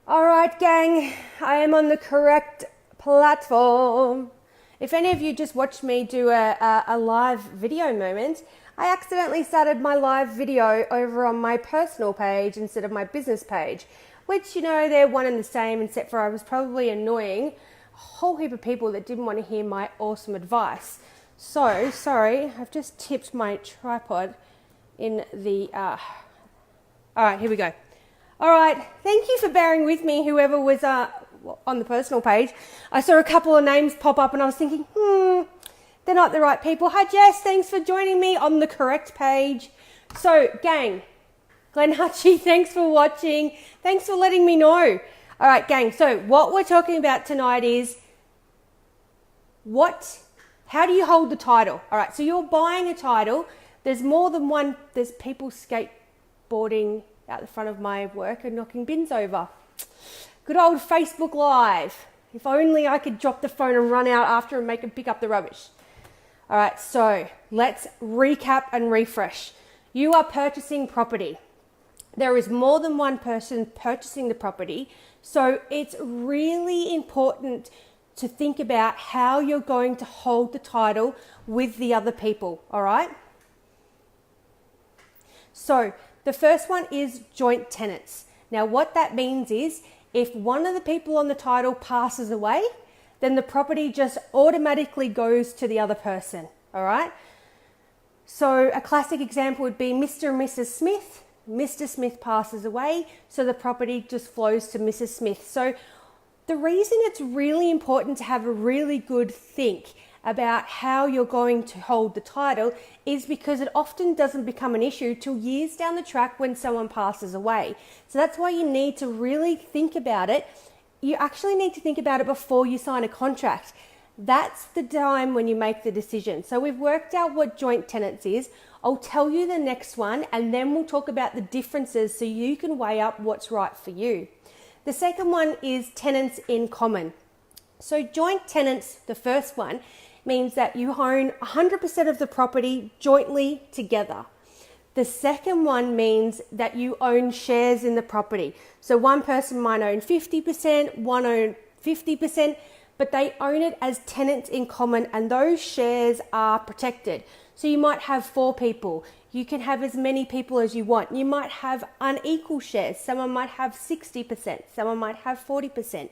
All right, gang, I am on the correct platform. If any of you just watched me do a live video moment, I accidentally started my live video over on my personal page instead of my business page, which, they're one and the same, except for I was probably annoying a whole heap of people that didn't want to hear my awesome advice. So, sorry, I've just tipped my tripod in the... All right, here we go. All right, thank you for bearing with me, whoever was on the personal page. I saw a couple of names pop up and I was thinking, they're not the right people. Hi Jess, thanks for joining me on the correct page. So, gang, Glenn Hutchie, thanks for watching. Thanks for letting me know. All right, gang, so what we're talking about tonight is how do you hold the title? All right, so you're buying a title. There's more than one, there's people skateboarding out the front of my work and knocking bins over. Good old Facebook Live. If only I could drop the phone and run out after and make them pick up the rubbish. All right, so let's recap and refresh. You are purchasing property. There is more than one person purchasing the property, so it's really important to think about how you're going to hold the title with the other people, all right? So the first one is joint tenants. Now what that means is if one of the people on the title passes away, then the property just automatically goes to the other person, all right? So a classic example would be Mr. and Mrs. Smith. Mr. Smith passes away, so the property just flows to Mrs. Smith. So the reason it's really important to have a really good think about how you're going to hold the title is because it often doesn't become an issue till years down the track when someone passes away. So that's why you need to really think about it. You actually need to think about it before you sign a contract. That's the time when you make the decision. So we've worked out what joint tenants is. I'll tell you the next one and then we'll talk about the differences so you can weigh up what's right for you. The second one is tenants in common. So joint tenants, the first one, means that you own 100% of the property jointly together. The second one means that you own shares in the property. So one person might own 50%, one own 50%, but they own it as tenants in common and those shares are protected. So you might have 4 people. You can have as many people as you want. You might have unequal shares. Someone might have 60%, someone might have 40%.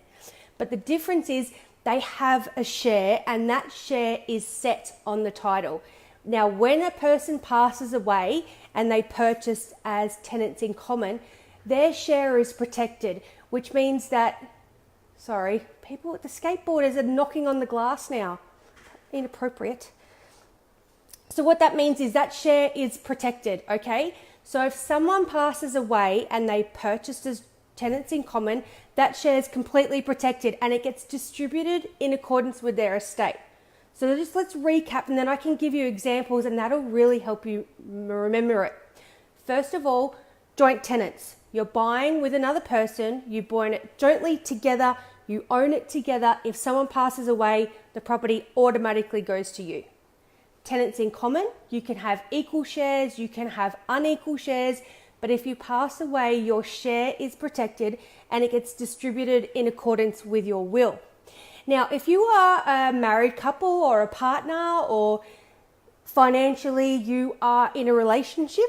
But the difference is they have a share and that share is set on the title. Now, when a person passes away and they purchase as tenants in common, their share is protected, which means that, people at the skateboarders are knocking on the glass now. Inappropriate. So what that means is that share is protected, okay? So if someone passes away and they purchased as tenants in common, that share is completely protected and it gets distributed in accordance with their estate. So just let's recap and then I can give you examples and that'll really help you remember it. First of all, joint tenants. You're buying with another person, you buy it jointly together, you own it together. If someone passes away, the property automatically goes to you. Tenants in common, you can have equal shares, you can have unequal shares, but if you pass away, your share is protected and it gets distributed in accordance with your will. Now, if you are a married couple or a partner or financially you are in a relationship,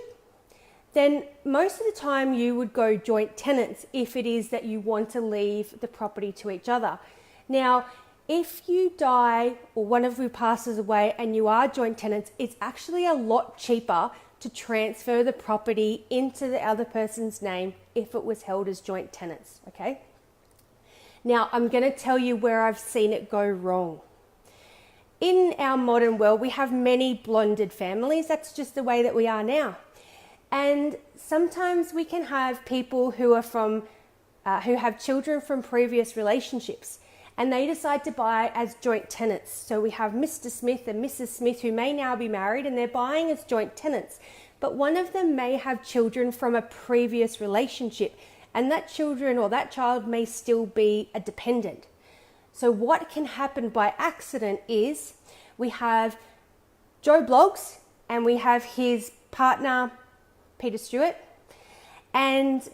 then most of the time you would go joint tenants if it is that you want to leave the property to each other. Now, if you die or one of you passes away and you are joint tenants, it's actually a lot cheaper to transfer the property into the other person's name if it was held as joint tenants, okay? Now, I'm going to tell you where I've seen it go wrong. In our modern world, we have many blended families. That's just the way that we are now. And sometimes we can have people who are who have children from previous relationships and they decide to buy as joint tenants. So we have Mr. Smith and Mrs. Smith who may now be married and they're buying as joint tenants, but one of them may have children from a previous relationship and that children or that child may still be a dependent. So what can happen by accident is we have Joe Bloggs and we have his partner, Peter Stewart, and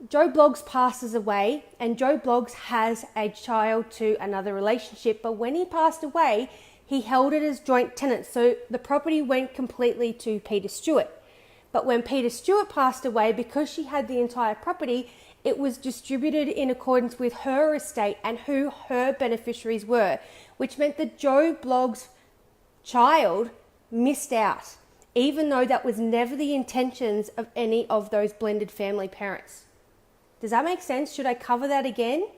Joe Bloggs passes away, and Joe Bloggs has a child to another relationship, but when he passed away, he held it as joint tenants, so the property went completely to Peter Stewart. But when Peter Stewart passed away, because she had the entire property, it was distributed in accordance with her estate and who her beneficiaries were, which meant that Joe Bloggs' child missed out, even though that was never the intentions of any of those blended family parents. Does that make sense? Should I cover that again?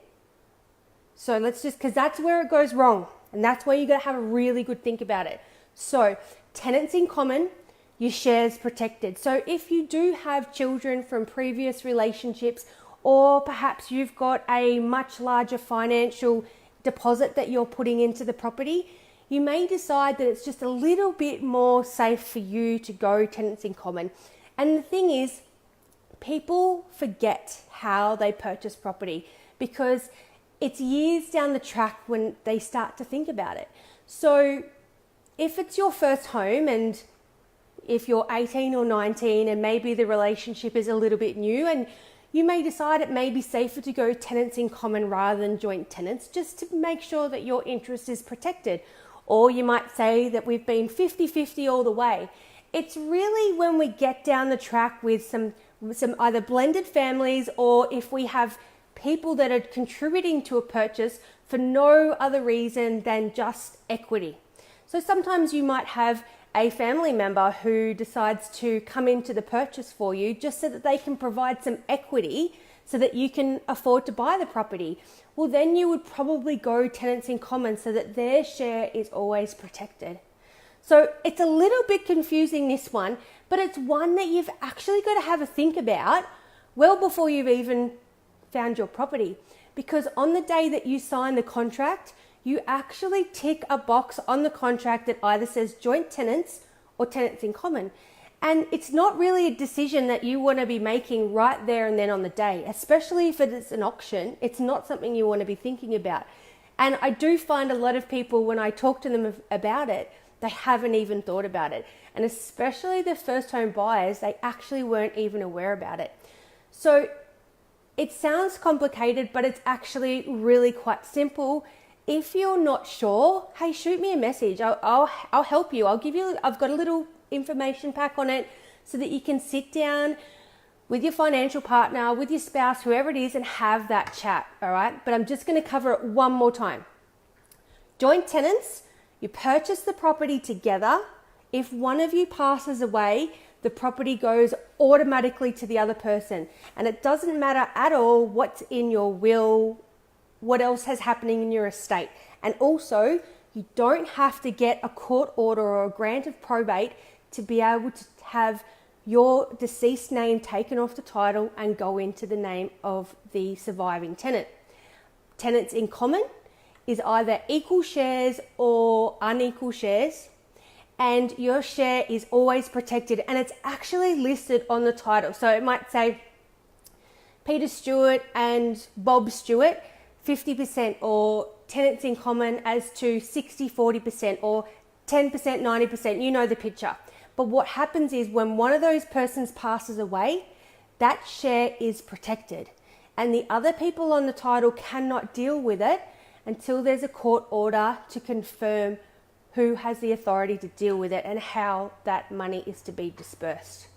So let's just, because that's where it goes wrong, and that's where you got to have a really good think about it. So tenants in common, your shares protected. So if you do have children from previous relationships, or perhaps you've got a much larger financial deposit that you're putting into the property, you may decide that it's just a little bit more safe for you to go tenants in common. And the thing is, people forget how they purchase property because it's years down the track when they start to think about it. So if it's your first home, and if you're 18 or 19 and maybe the relationship is a little bit new, and you may decide it may be safer to go tenants in common rather than joint tenants, just to make sure that your interest is protected. Or you might say that we've been 50-50 all the way. It's really when we get down the track with some either blended families, or if we have people that are contributing to a purchase for no other reason than just equity. So sometimes you might have a family member who decides to come into the purchase for you just so that they can provide some equity so that you can afford to buy the property. Well, then you would probably go tenants in common so that their share is always protected. So it's a little bit confusing, this one, but it's one that you've actually got to have a think about well before you've even found your property. Because on the day that you sign the contract, you actually tick a box on the contract that either says joint tenants or tenants in common. And it's not really a decision that you want to be making right there and then on the day, especially if it's an auction. It's not something you want to be thinking about. And I do find a lot of people, when I talk to them about it, they haven't even thought about it. And especially the first home buyers, they actually weren't even aware about it. So it sounds complicated, but it's actually really quite simple. If you're not sure, hey, shoot me a message. I'll help you. I've got a little information pack on it so that you can sit down with your financial partner, with your spouse, whoever it is, and have that chat, all right? But I'm just going to cover it one more time. Joint tenants, you purchase the property together. If one of you passes away, the property goes automatically to the other person. And it doesn't matter at all what's in your will, what else has happening in your estate. And also, you don't have to get a court order or a grant of probate to be able to have your deceased name taken off the title and go into the name of the surviving tenant. Tenants in common is either equal shares or unequal shares, and your share is always protected, and it's actually listed on the title. So it might say Peter Stewart and Bob Stewart 50%, or tenants in common as to 60-40%, or 10% 90%. You know the picture. But what happens is when one of those persons passes away, that share is protected, and the other people on the title cannot deal with it until there's a court order to confirm who has the authority to deal with it and how that money is to be dispersed.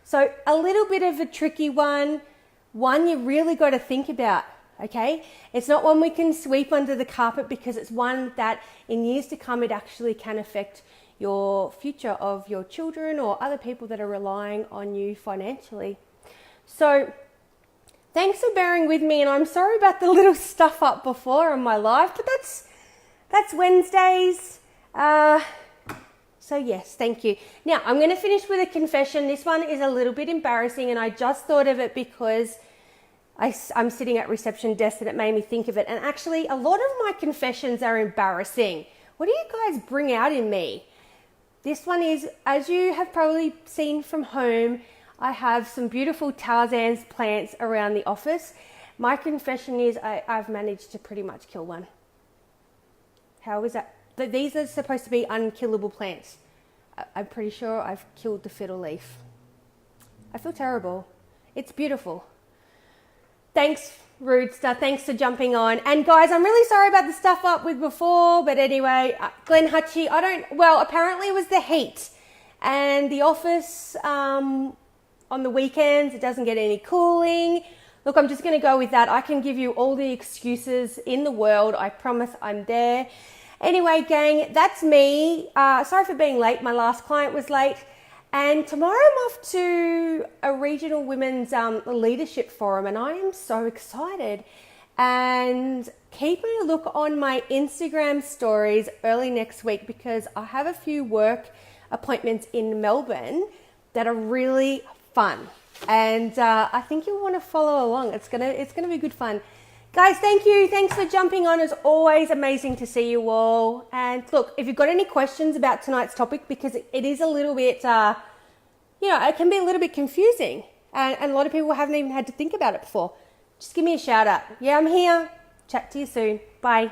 So a little bit of a tricky one you really got to think about, okay? It's not one we can sweep under the carpet, because it's one that in years to come, it actually can affect your future of your children or other people that are relying on you financially. So thanks for bearing with me, and I'm sorry about the little stuff up before on my live, but that's Wednesdays. So yes, thank you. Now I'm going to finish with a confession. This one is a little bit embarrassing, and I just thought of it because I'm sitting at reception desk and it made me think of it. And actually, a lot of my confessions are embarrassing. What do you guys bring out in me? This one is, as you have probably seen from home, I have some beautiful Tarzan's plants around the office. My confession is I've managed to pretty much kill one. How is that? These are supposed to be unkillable plants. I'm pretty sure I've killed the fiddle leaf. I feel terrible. It's beautiful. Thanks, Roodster. Thanks for jumping on. And guys, I'm really sorry about the stuff up with before, but anyway, Glenn Hutchie, apparently it was the heat and the office on the weekends, it doesn't get any cooling. Look, I'm just going to go with that. I can give you all the excuses in the world. I promise I'm there. Anyway, gang, that's me. Sorry for being late. My last client was late. And tomorrow I'm off to a regional women's leadership forum, and I am so excited. And keep a look on my Instagram stories early next week, because I have a few work appointments in Melbourne that are really fun. And I think you'll want to follow along. It's gonna be good fun. Guys, thank you. Thanks for jumping on. It's always amazing to see you all. And look, if you've got any questions about tonight's topic, because it is a little bit, it can be a little bit confusing. And a lot of people haven't even had to think about it before. Just give me a shout out. Yeah, I'm here. Chat to you soon. Bye.